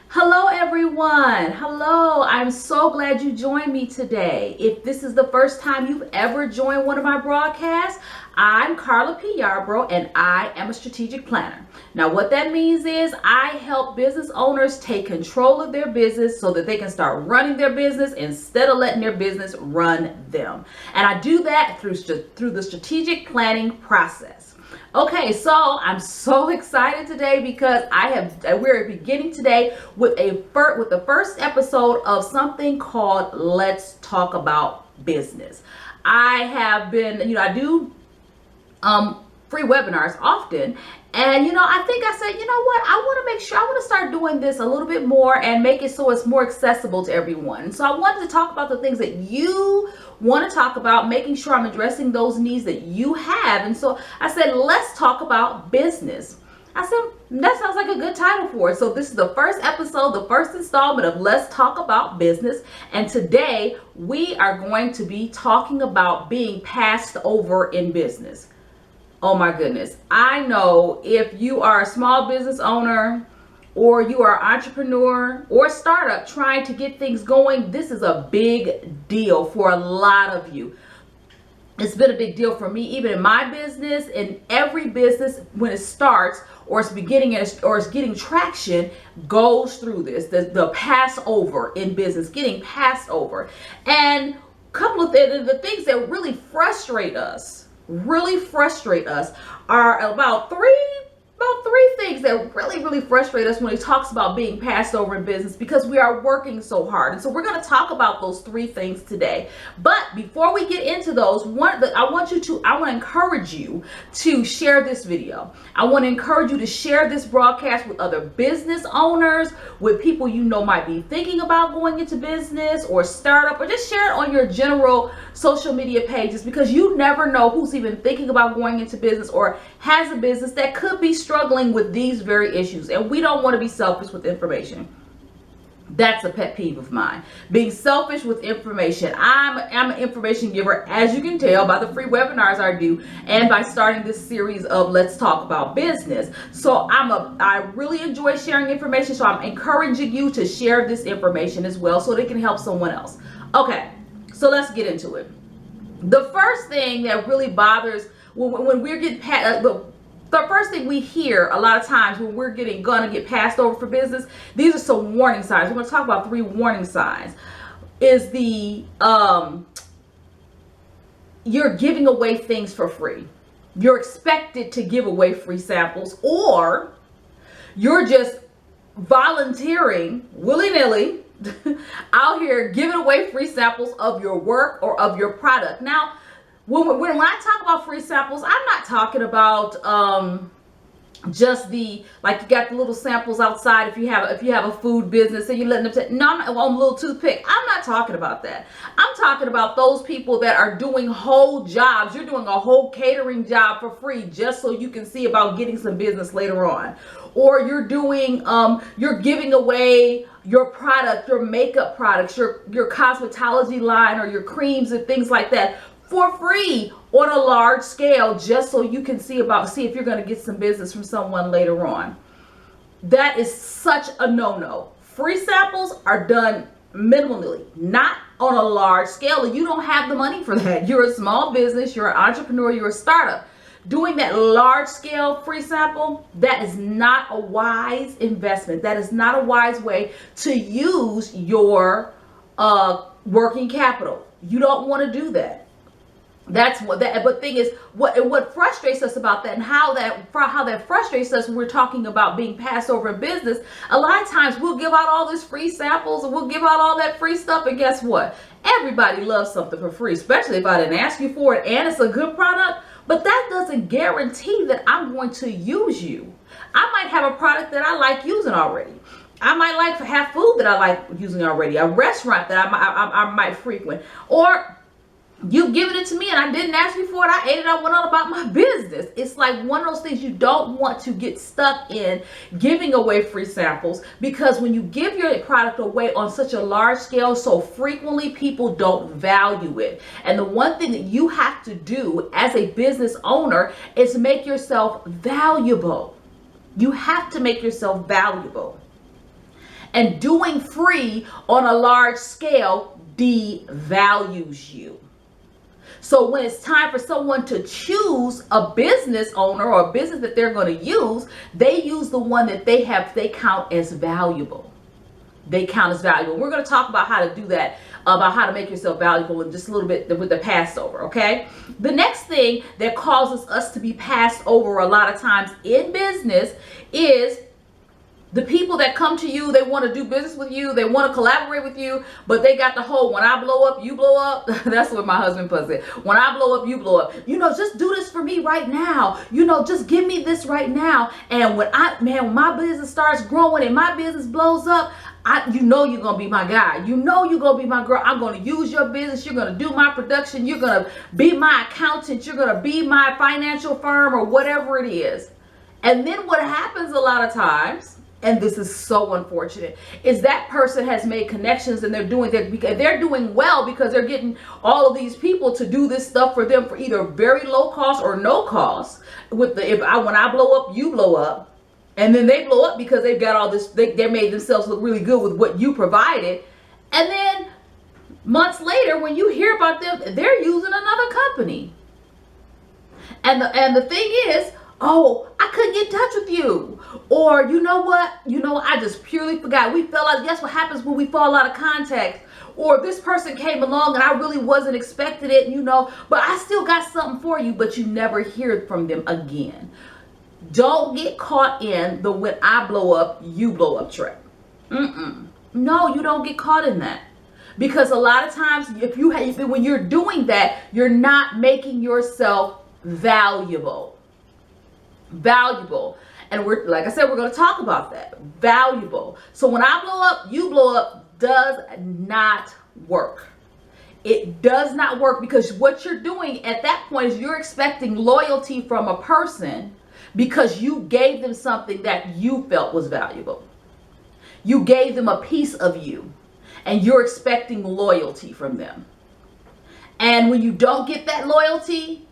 Hello, everyone. Hello. I'm so glad you joined me today. If this is the first time you've ever joined one of my broadcasts, I'm Carla P. Yarbrough, and I am a strategic planner. Now, what that means is I help business owners take control of their business so that they can start running their business instead of letting their business run them. And I do that through the strategic planning process. Okay, so I'm so excited today because we're beginning today with the first episode of something called Let's Talk About Business. I have been, I do free webinars often, and I think I said, I want to start doing this a little bit more and make it so it's more accessible to everyone. So I wanted to talk about the things that you want to talk about, making sure I'm addressing those needs that you have. And so I said, let's talk about business. I said, that sounds like a good title for it. So this is the first episode, the first installment of Let's Talk About Business. And today we are going to be talking about being passed over in business. Oh my goodness. I know if you are a small business owner or you are an entrepreneur or a startup trying to get things going, this is a big deal for a lot of you. It's been a big deal for me, even in my business. In every business, when it starts or it's beginning or it's getting traction, goes through this, the Passover in business, getting passed over. And a couple of the things that really frustrate us are about three things that really frustrate us when he talks about being passed over in business, because we are working so hard. And so we're going to talk about those three things today. But before we get into those, I want to encourage you to share this video. I want to encourage you to share this broadcast with other business owners, with people might be thinking about going into business or startup, or just share it on your general social media pages, because you never know who's even thinking about going into business or has a business that could be struggling with these very issues. And we don't want to be selfish with information. That's a pet peeve of mine, being selfish with information. I'm an information giver, as you can tell by the free webinars I do and by starting this series of Let's Talk About Business. So I really enjoy sharing information. So I'm encouraging you to share this information as well so that it can help someone else. Okay, so let's get into it. The first thing that really bothers when we're getting the first thing we hear a lot of times when we're gonna get passed over for business, these are some warning signs. We're gonna talk about 3 warning signs. Is you're giving away things for free. You're expected to give away free samples, or you're just volunteering willy-nilly out here giving away free samples of your work or of your product. Now, when I talk about free samples, I'm not talking about just you got the little samples outside. If you have a food business and you're letting them no, I'm not on a little toothpick. I'm not talking about that. I'm talking about those people that are doing whole jobs. You're doing a whole catering job for free just so you can see about getting some business later on. Or you're giving away your product, your makeup products, your cosmetology line, or your creams and things like that for free on a large scale, just so you can see if you're going to get some business from someone later on. That is such a no-no. Free samples are done minimally, not on a large scale, and you don't have the money for that. You're a small business, you're an entrepreneur, you're a startup. Doing that large scale free sample, that is not a wise investment. That is not a wise way to use your working capital. You don't want to do that. But thing is, what frustrates us about that, and how that frustrates us when we're talking about being passed over in business. A lot of times we'll give out all these free samples and we'll give out all that free stuff, and guess what? Everybody loves something for free, especially if I didn't ask you for it and it's a good product. But that doesn't guarantee that I'm going to use you. I might have a product that I like using already. I might have food that I like using already, a restaurant that I might frequent, or you've given it to me and I didn't ask you for it. I ate it. I went on about my business. It's like one of those things you don't want to get stuck in, giving away free samples, because when you give your product away on such a large scale so frequently, people don't value it. And the one thing that you have to do as a business owner is make yourself valuable. You have to make yourself valuable. And doing free on a large scale devalues you. So when it's time for someone to choose a business owner or a business that they're going to use, they use the one that they count as valuable. They count as valuable. We're going to talk about how to do that, about how to make yourself valuable in just a little bit with the Passover, okay? The next thing that causes us to be passed over a lot of times in business is the people that come to you, they want to do business with you, they want to collaborate with you, but they got the whole, when I blow up, you blow up. That's what my husband puts it. When I blow up, you blow up. Just do this for me right now. Just give me this right now. And when my business starts growing and my business blows up, you're going to be my guy. You're going to be my girl. I'm going to use your business. You're going to do my production. You're going to be my accountant. You're going to be my financial firm or whatever it is. And then what happens a lot of times, and this is so unfortunate, is that person has made connections and they're doing well because they're getting all of these people to do this stuff for them for either very low cost or no cost. When I blow up, you blow up. And then they blow up because they've got all this, they made themselves look really good with what you provided. And then months later, when you hear about them, they're using another company. And the thing is, oh, I couldn't get in touch with you. Or you know what? I just purely forgot. We fell out. Guess what happens when we fall out of contact? Or this person came along and I really wasn't expecting it, but I still got something for you, but you never hear from them again. Don't get caught in the when I blow up, you blow up trap. No, you don't get caught in that. Because a lot of times when you're doing that, you're not making yourself valuable. And like I said, we're going to talk about that. Valuable. So when I blow up, you blow up does not work. It does not work, because what you're doing at that point is you're expecting loyalty from a person because you gave them something that you felt was valuable. You gave them a piece of you and you're expecting loyalty from them. And when you don't get that loyalty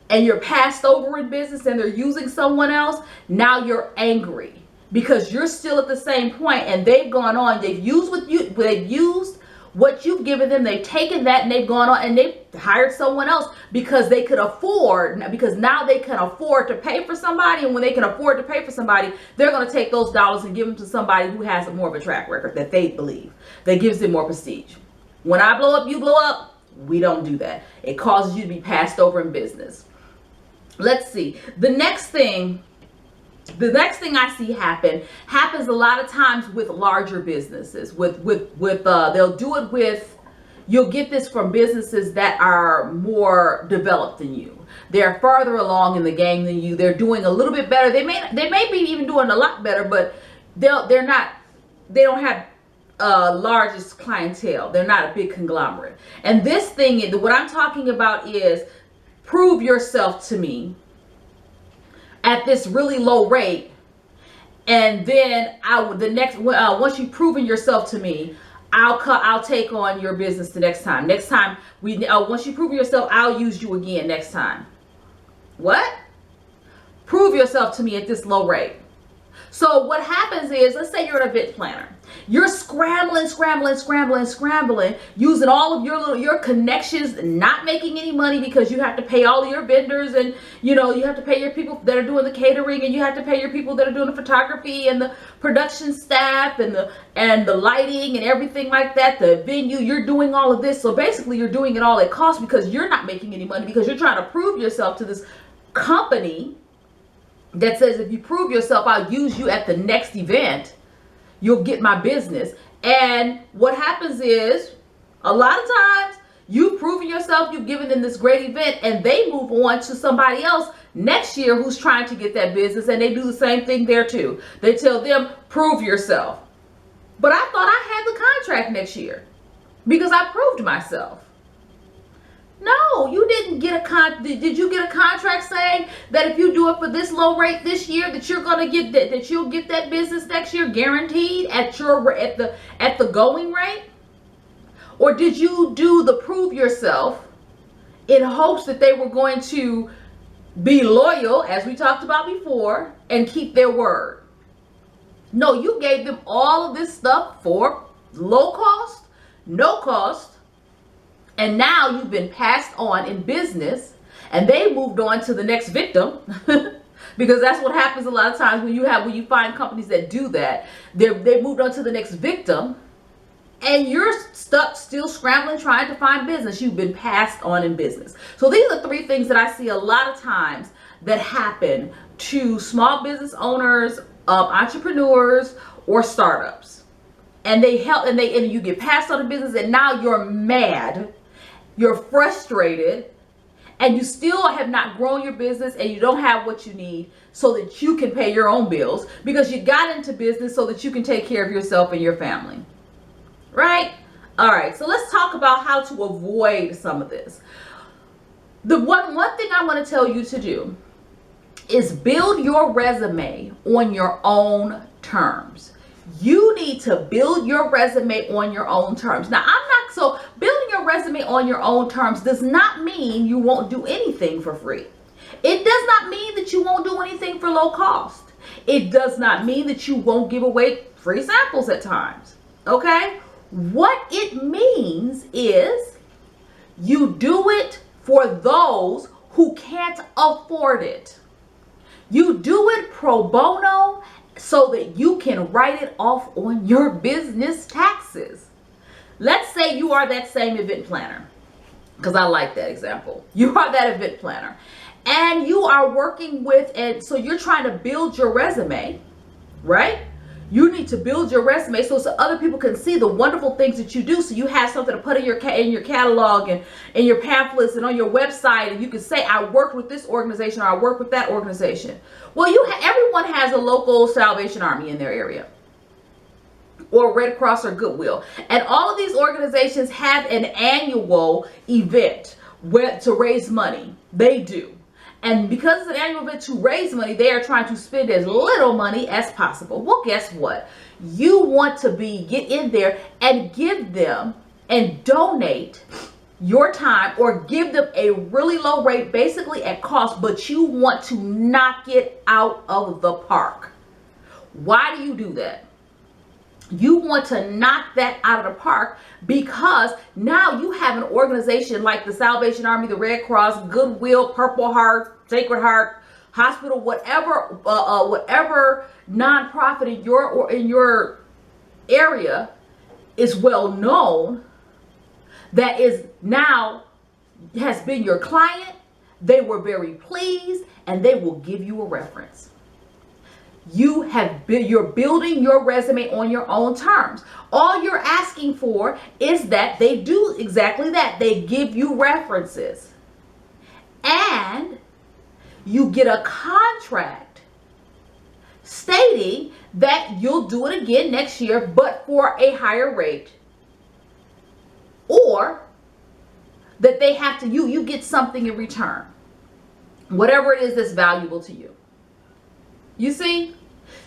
and you're passed over in business and they're using someone else, now you're angry because you're still at the same point and they've gone on, they've used what you've given them, they've taken that and they've gone on and they've hired someone else because now they can afford to pay for somebody. And when they can afford to pay for somebody, they're going to take those dollars and give them to somebody who has more of a track record that they believe that gives them more prestige. When I blow up, you blow up. We don't do that. It causes you to be passed over in business. Let's see. The next thing I see happens a lot of times with larger businesses. They'll do it with, you'll get this from businesses that are more developed than you. They're farther along in the game than you. They're doing a little bit better. They may be even doing a lot better, but they don't have largest clientele. They're not a big conglomerate. And this thing, what I'm talking about is prove yourself to me at this really low rate, and then once you've proven yourself to me, I'll take on your business the next time. Once you prove yourself, I'll use you again next time. What? Prove yourself to me at this low rate. So what happens is, let's say you're an event planner. You're scrambling, using all of your connections, not making any money because you have to pay all of your vendors, and you have to pay your people that are doing the catering, and you have to pay your people that are doing the photography and the production staff and the lighting and everything like that, the venue. You're doing all of this. So basically you're doing it all at cost because you're not making any money, because you're trying to prove yourself to this company that says, if you prove yourself, I'll use you at the next event. You'll get my business. And what happens is, a lot of times, you've proven yourself, you've given them this great event, and they move on to somebody else next year who's trying to get that business, and they do the same thing there too. They tell them, prove yourself. But I thought I had the contract next year because I proved myself. No, you didn't get did you get a contract saying that if you do it for this low rate this year, that you're going to get that you'll get that business next year guaranteed at the going rate? Or did you do the prove yourself in hopes that they were going to be loyal, as we talked about before, and keep their word? No, you gave them all of this stuff for low cost, no cost, and now you've been passed on in business, and they moved on to the next victim. Because that's what happens a lot of times when you find companies that do that. They moved on to the next victim, and you're stuck still scrambling trying to find business. You've been passed on in business. So these are 3 things that I see a lot of times that happen to small business owners, entrepreneurs, or startups. And you get passed on in business, and now you're mad, you're frustrated, and you still have not grown your business, and you don't have what you need so that you can pay your own bills, because you got into business so that you can take care of yourself and your family. Right? All right, so let's talk about how to avoid some of this. The one thing I want to tell you to do is build your resume on your own terms. You need to build your resume on your own terms. Now, building your resume on your own terms does not mean you won't do anything for free. It does not mean that you won't do anything for low cost. It does not mean that you won't give away free samples at times. Okay? What it means is you do it for those who can't afford it. You do it pro bono so that you can write it off on your business taxes. Let's say you are that same event planner, because I like that example. You are that event planner, and you are working with, and so you're trying to build your resume, right? You need to build your resume so other people can see the wonderful things that you do, so you have something to put in your catalog and in your pamphlets and on your website, and you can say, I worked with this organization, or I worked with that organization. Well, everyone has a local Salvation Army in their area, or Red Cross or Goodwill, and all of these organizations have an annual event to raise money. They do. And because it's an annual event to raise money, they are trying to spend as little money as possible. Well, guess what? You want to get in there and give them and donate your time, or give them a really low rate, basically at cost, but you want to knock it out of the park. Why do you do that? You want to knock that out of the park because now you have an organization like the Salvation Army, the Red Cross, Goodwill, Purple Heart, Sacred Heart, hospital, whatever nonprofit in your area is well known, that is now has been your client. They were very pleased, and they will give you a reference. You're building your resume on your own terms. All you're asking for is that they do exactly that. They give you references, and you get a contract stating that you'll do it again next year, but for a higher rate, or that they have to, you get something in return, whatever it is that's valuable to you. You see,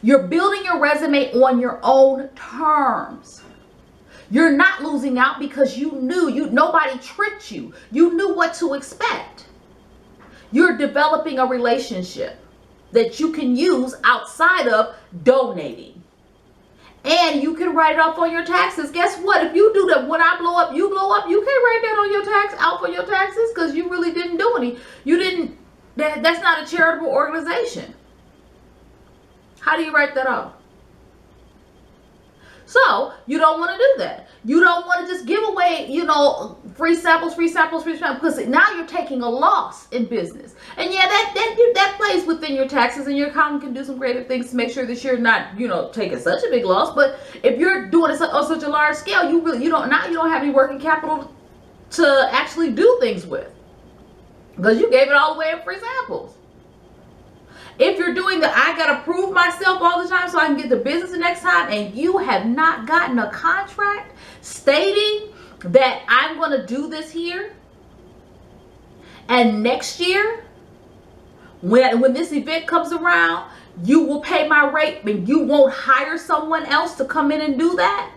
you're building your resume on your own terms. You're not losing out because nobody tricked you. You knew what to expect. You're developing a relationship that you can use outside of donating. And you can write it off on your taxes. Guess what? If you do that, when I blow up, you blow up, you can't write that on your out for your taxes, because you really didn't do any. That's not a charitable organization. How do you write that off? So you don't want to do that. You don't want to just give away, free samples, because now you're taking a loss in business. And yeah, that plays within your taxes, and your accountant can do some creative things to make sure that you're not, taking such a big loss. But if you're doing it on such a large scale, you don't have any working capital to actually do things with, because you gave it all away in free samples. If you're doing I gotta prove myself all the time so I can get the business the next time, and you have not gotten a contract stating that I'm gonna do this here, and next year when this event comes around, you will pay my rate, and you won't hire someone else to come in and do that,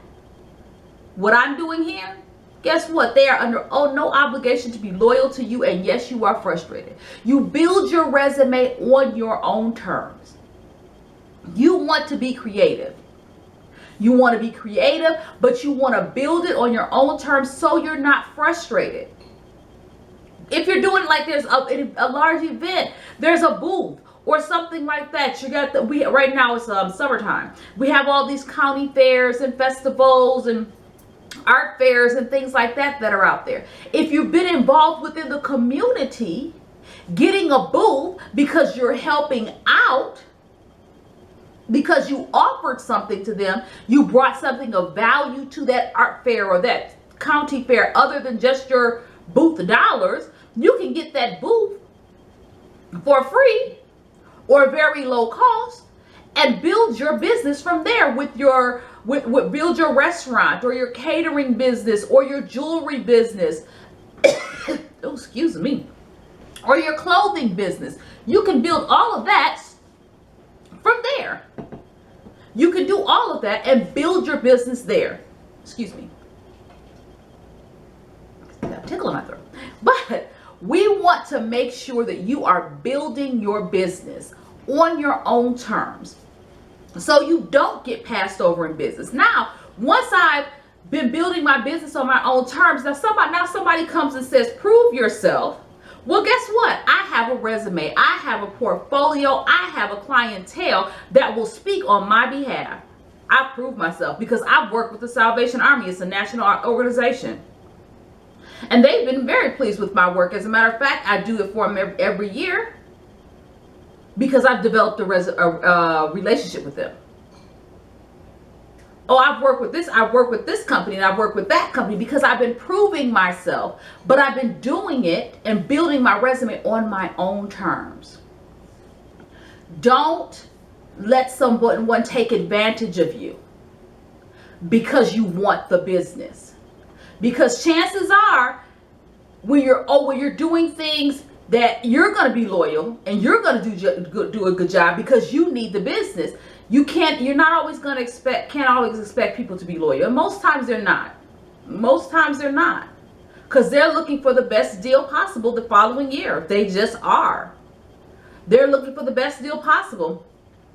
what I'm doing here, guess what? They are under no obligation to be loyal to you, and yes, you are frustrated. You build your resume on your own terms. You want to be creative. You want to be creative, but you want to build it on your own terms so you're not frustrated. If you're doing like there's a large event, there's a booth or something like that. You got right now it's summertime. We have all these county fairs and festivals and art fairs and things like that that are out there. If you've been involved within the community, getting a booth because you're helping out, because you offered something to them, you brought something of value to that art fair or that county fair other than just your booth dollars, you can get that booth for free or very low cost and build your business from there with your build your restaurant or your catering business or your jewelry business. Oh, excuse me. Or your clothing business. You can build all of that from there. You can do all of that and build your business there. Excuse me. Got a tickle in my throat. But we want to make sure that you are building your business on your own terms so you don't get passed over in business. Now, once I've been building my business on my own terms, now somebody comes and says, prove yourself. Well, guess what? I have a resume. I have a portfolio. I have a clientele that will speak on my behalf. I prove myself because I've worked with the Salvation Army. It's a national organization. And they've been very pleased with my work. As a matter of fact, I do it for them every year because I've developed a relationship with them. Oh, I've worked with this company and I've worked with that company because I've been proving myself, but I've been doing it and building my resume on my own terms. Don't let someone take advantage of you because you want the business. Because chances are when you're doing things that you're going to be loyal and you're going to do a good job because you need the business. You're not always going to can't always expect people to be loyal. And most times they're not. Most times they're not. Because they're looking for the best deal possible the following year. They just are. They're looking for the best deal possible.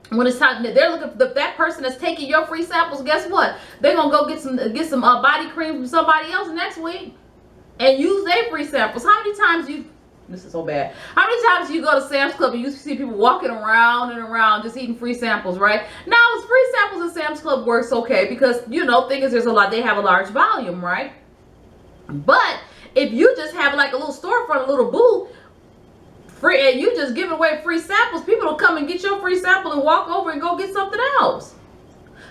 When it's time, they're looking for that person that's taking your free samples. Guess what? They're going to go get some body cream from somebody else next week and use their free samples. How many times this is so bad. How many times you go to Sam's Club and you see people walking around and around just eating free samples, right? Now, free samples at Sam's Club works okay because, thing is they have a large volume, right? But if you just have like a little storefront, a little booth, free, and you just giving away free samples, people will come and get your free sample and walk over and go get something else.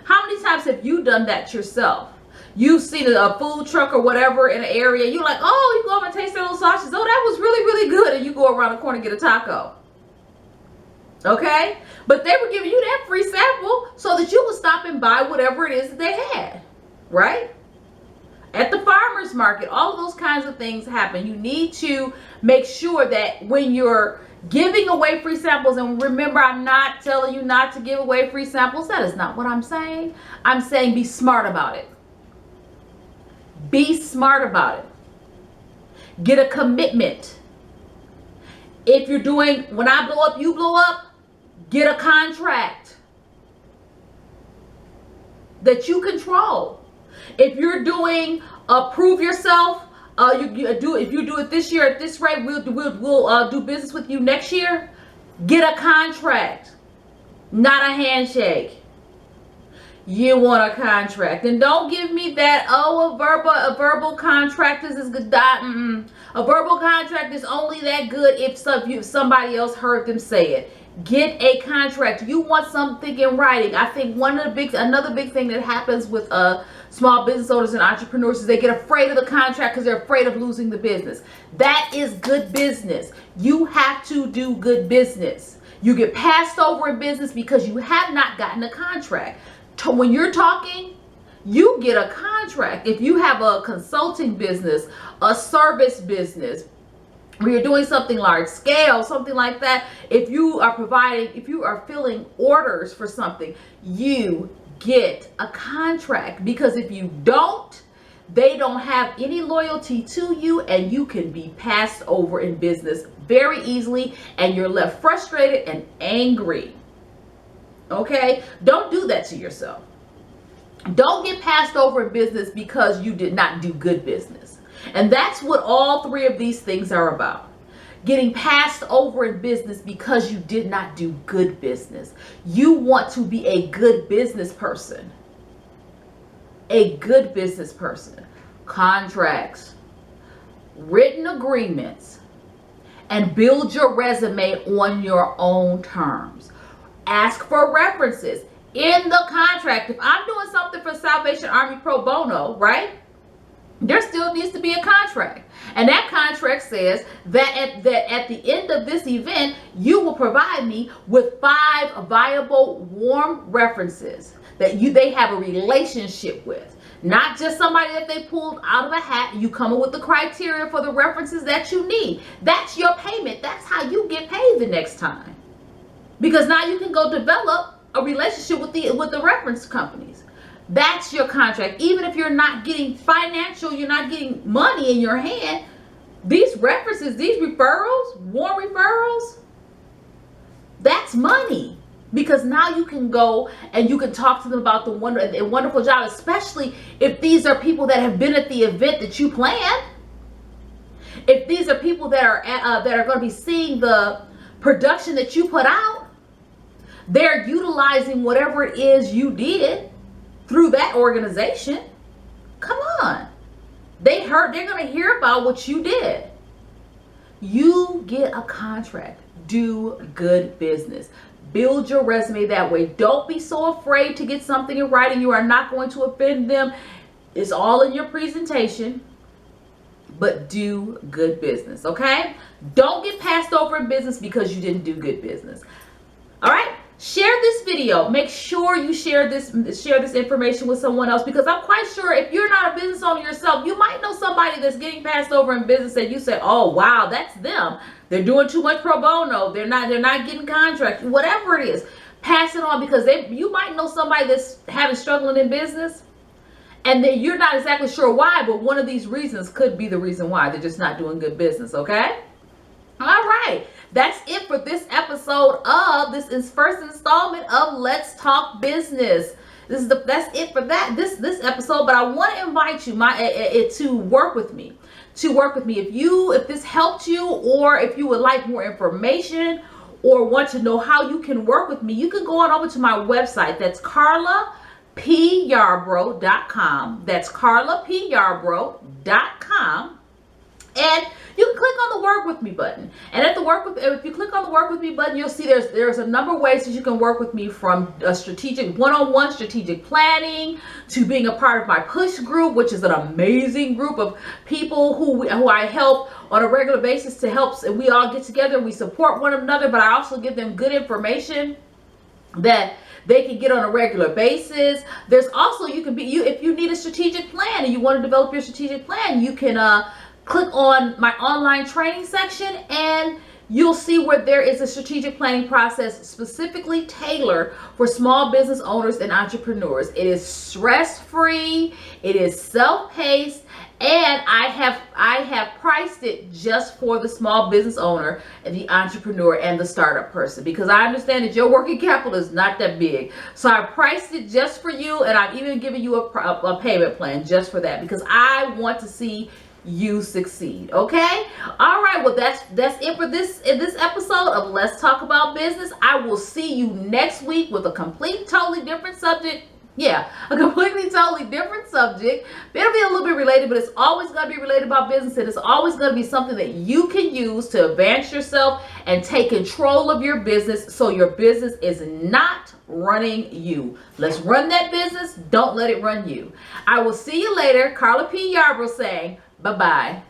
How many times have you done that yourself? You've seen a food truck or whatever in an area. You're like, oh, you go over and taste their little sausages. Oh, that was really, really good. And you go around the corner and get a taco. Okay? But they were giving you that free sample so that you would stop and buy whatever it is that they had. Right? At the farmer's market, all of those kinds of things happen. You need to make sure that when you're giving away free samples, and remember, I'm not telling you not to give away free samples. That is not what I'm saying. I'm saying be smart about it. Be smart about it. Get a commitment. If you're doing, when I blow up, you blow up, get a contract that you control. If you're doing, prove yourself, if you do it this year at this rate, we'll do business with you next year. Get a contract, not a handshake. You want a contract, and don't give me that. Oh, a verbal contract is good. A verbal contract is only that good if somebody else heard them say it. Get a contract. You want something in writing. I think another big thing that happens with small business owners and entrepreneurs is they get afraid of the contract because they're afraid of losing the business. That is good business. You have to do good business. You get passed over in business because you have not gotten a contract. When you're talking, you get a contract. If you have a consulting business, a service business, where you're doing something large scale, something like that, if you are filling orders for something, you get a contract. Because if you don't, they don't have any loyalty to you, and you can be passed over in business very easily, and you're left frustrated and angry. Okay? Don't do that to yourself. Don't get passed over in business because you did not do good business. And that's what all three of these things are about. Getting passed over in business because you did not do good business. You want to be a good business person. A good business person. Contracts, written agreements, and build your resume on your own terms. Ask for references. In the contract, if I'm doing something for Salvation Army pro bono, right? There still needs to be a contract. And that contract says that at the end of this event, you will provide me with 5 viable warm references that they have a relationship with. Not just somebody that they pulled out of a hat. You come up with the criteria for the references that you need. That's your payment. That's how you get paid the next time. Because now you can go develop a relationship with the reference companies. That's your contract. Even if you're not getting financial, you're not getting money in your hand, these references, these referrals, warm referrals, that's money. Because now you can go and you can talk to them about the wonderful job, especially if these are people that have been at the event that you planned. If these are people that are going to be seeing the production that you put out, they're utilizing whatever it is you did through that organization. Come on. They're going to hear about what you did. You get a contract. Do good business. Build your resume that way. Don't be so afraid to get something in writing. You are not going to offend them. It's all in your presentation. But do good business, okay? Don't get passed over in business because you didn't do good business. All right? Share this video. Make sure you share this information with someone else, because I'm quite sure if you're not a business owner yourself, you might know somebody that's getting passed over in business and you say, oh, wow, that's them. They're doing too much pro bono. They're not getting contracts, whatever it is. Pass it on, because you might know somebody that's struggling in business and then you're not exactly sure why, but one of these reasons could be the reason why. They're just not doing good business, okay? All right. That's it for this episode of this first installment of Let's Talk Business. That's it for this episode. But I want to invite you to work with me. If this helped you, or if you would like more information or want to know how you can work with me, you can go on over to my website. That's carlapyarbrough.com. That's carlapyarbrough.com. And you can click on the work with me button. And if you click on the work with me button, you'll see there's a number of ways that you can work with me, from a strategic one-on-one strategic planning to being a part of my push group, which is an amazing group of people who I help on a regular basis to help. And we all get together and we support one another, but I also give them good information that they can get on a regular basis. There's also, if you need a strategic plan and you want to develop your strategic plan, you can click on my online training section and you'll see where there is a strategic planning process specifically tailored for small business owners and entrepreneurs. It is stress-free, it is self-paced, and I have priced it just for the small business owner and the entrepreneur and the startup person, because I understand that your working capital is not that big. So I priced it just for you, and I've even given you a payment plan just for that, because I want to see you succeed. Okay? All right. Well, that's it for this episode of Let's Talk About Business. I will see you next week with a totally different subject. Yeah, a completely totally different subject. It'll be a little bit related, but it's always going to be related about business, and it's always going to be something that you can use to advance yourself and take control of your business, so your business is not running you. Let's run that business. Don't let it run you. I will see you later. Carla P. Yarbrough saying bye-bye.